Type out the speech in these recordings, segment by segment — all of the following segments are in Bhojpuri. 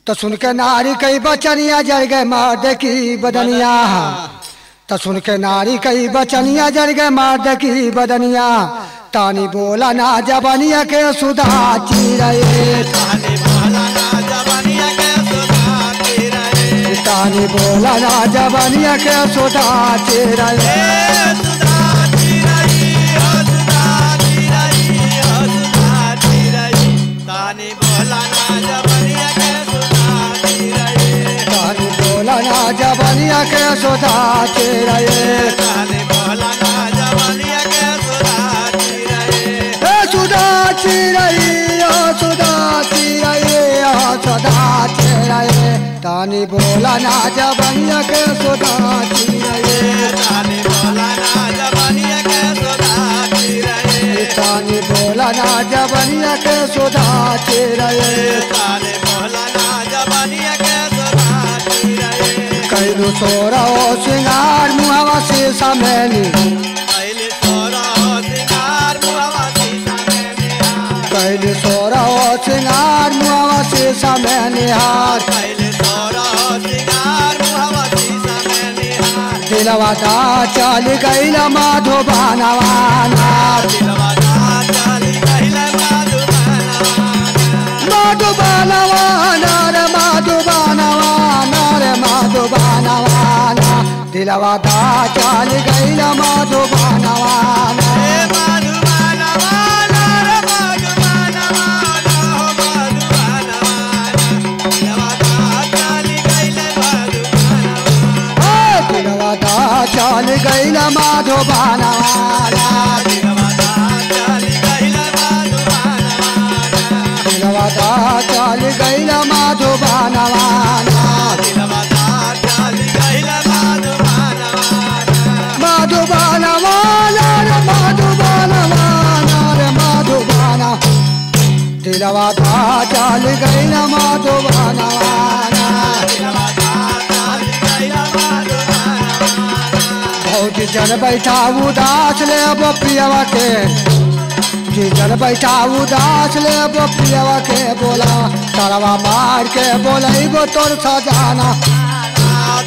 तो सुन के नारी कई बचनिया जर गए मर्द की बदनिया। तो सुन के नारी कई बचनिया जर गए मर्द की बदनिया। तानी बोला ना जबनिया के सुधा चिरए। तानी बोला ना जबनिया के सुधा चिरए। जबनिया के सुधा चिरए। सुधा चिरई सुधा चिरई सुधा चिरई। तानी बोला ना जबनिया के सुधा चिरई। तानी बोला ना जबनिया के सुधा चिरई। तानी बोला ना जबनिया के सुधा चिरई। तानी बोला ना जबनिया के सुधा चिरई। कैलू सोरा ओ सिंगार मुहावा से समेनी। कैलू सोरा ओ सिंगार मुहावा से समेनी। कैलू सोरा ओ सिंगार मुहावा से समेनी। कैलू सोरा ओ सिंगार मुहावा से समेनी। दिलवा दा चल गईला माधोबानवाना। दिलवा दा चल गईला माधोबानवाना रे माधोबानवाना रे माधोबानवाना। दिलवा दा चल गईला माधोबानवाना। दिलवा दा चल गईला माधोबानवाना। दिलवा दा चल गईला माधोबानवाना। दिलवा दा चल गईला माधोबानवाना। दिलवा दा चल गईला माधोबानवाना रे माधोबानवाना रे माधोबाना। दिलवा दा चल गईला माधोबानवाना। भौजी जन बैठा उदास ले पियवा के। जी जन बैठा उदास ले पियवा के बोला। तरवा मार के बोलैबो तोर सजाना।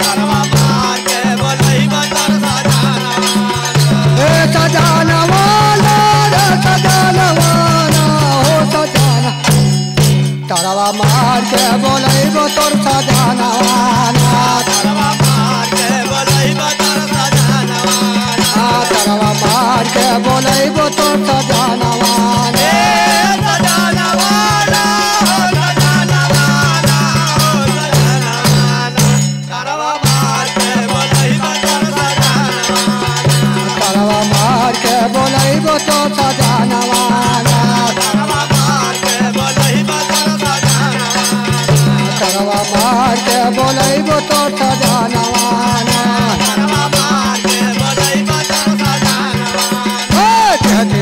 तरवा मार के बोलैबो तोर सजाना। ए सजाना वाला रे सजाना वाला हो सजाना। तरवा मार के बोलैबो तोर सजाना वाला। तरवा मार के बोलैबो तोर सजाना वाला। तरवा मार के बोलैबो तोर सजाना वाला। सजाना वाला हो सजाना वाला हो सजाना वाला। तरवा मार के बोलैबो तोर सजाना वाला। तरवा मार के बोलैबो तोर सजाना वाला। तरवा मार के बोलैबो तोर सजाना वाला। तरवा मार के बोलैबो तोर सजाना वाला। तरवा मार के बोलैबो तोर सजाना वाला।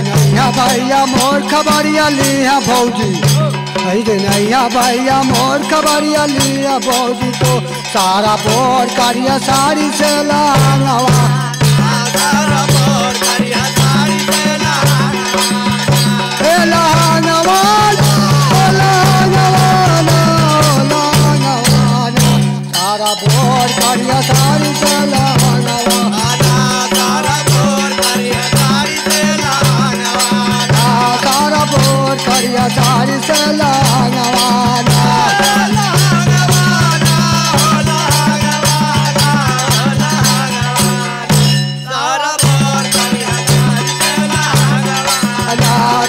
नैया भैया मोर खबरिया लिया भौजी। नैया भैया मोर खबरिया लिया भौजी। तो सारा बोर करिया साड़ी से लांगवा। सारा बोर करिया साड़ी से लांगवा। लांगवा सारा बोर करिया साड़ी से लांगवा। सारा बोर करिया साड़ी से लांगवा। सारा बोर करिया साड़ी से लांगवा।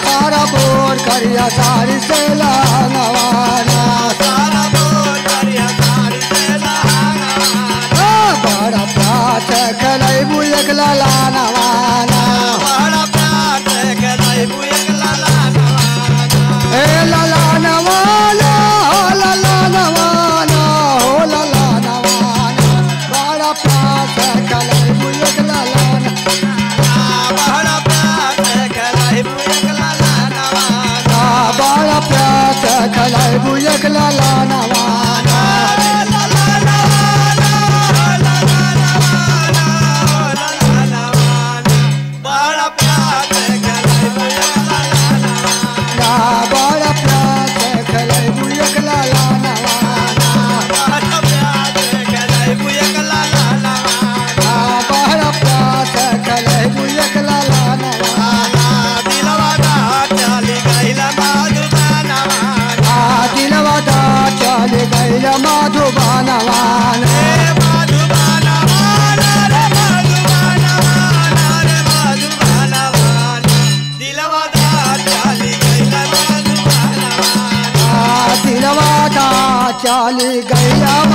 सारा बोर करिया साड़ी से लांगवा। सारा बोर करिया साड़ी से लांगवा। बड़ा प्यार से खेलैबू एकला लानवाना। बड़ा प्यार से खेलैबू एकला लानवाना। ए लालाना वाली गैया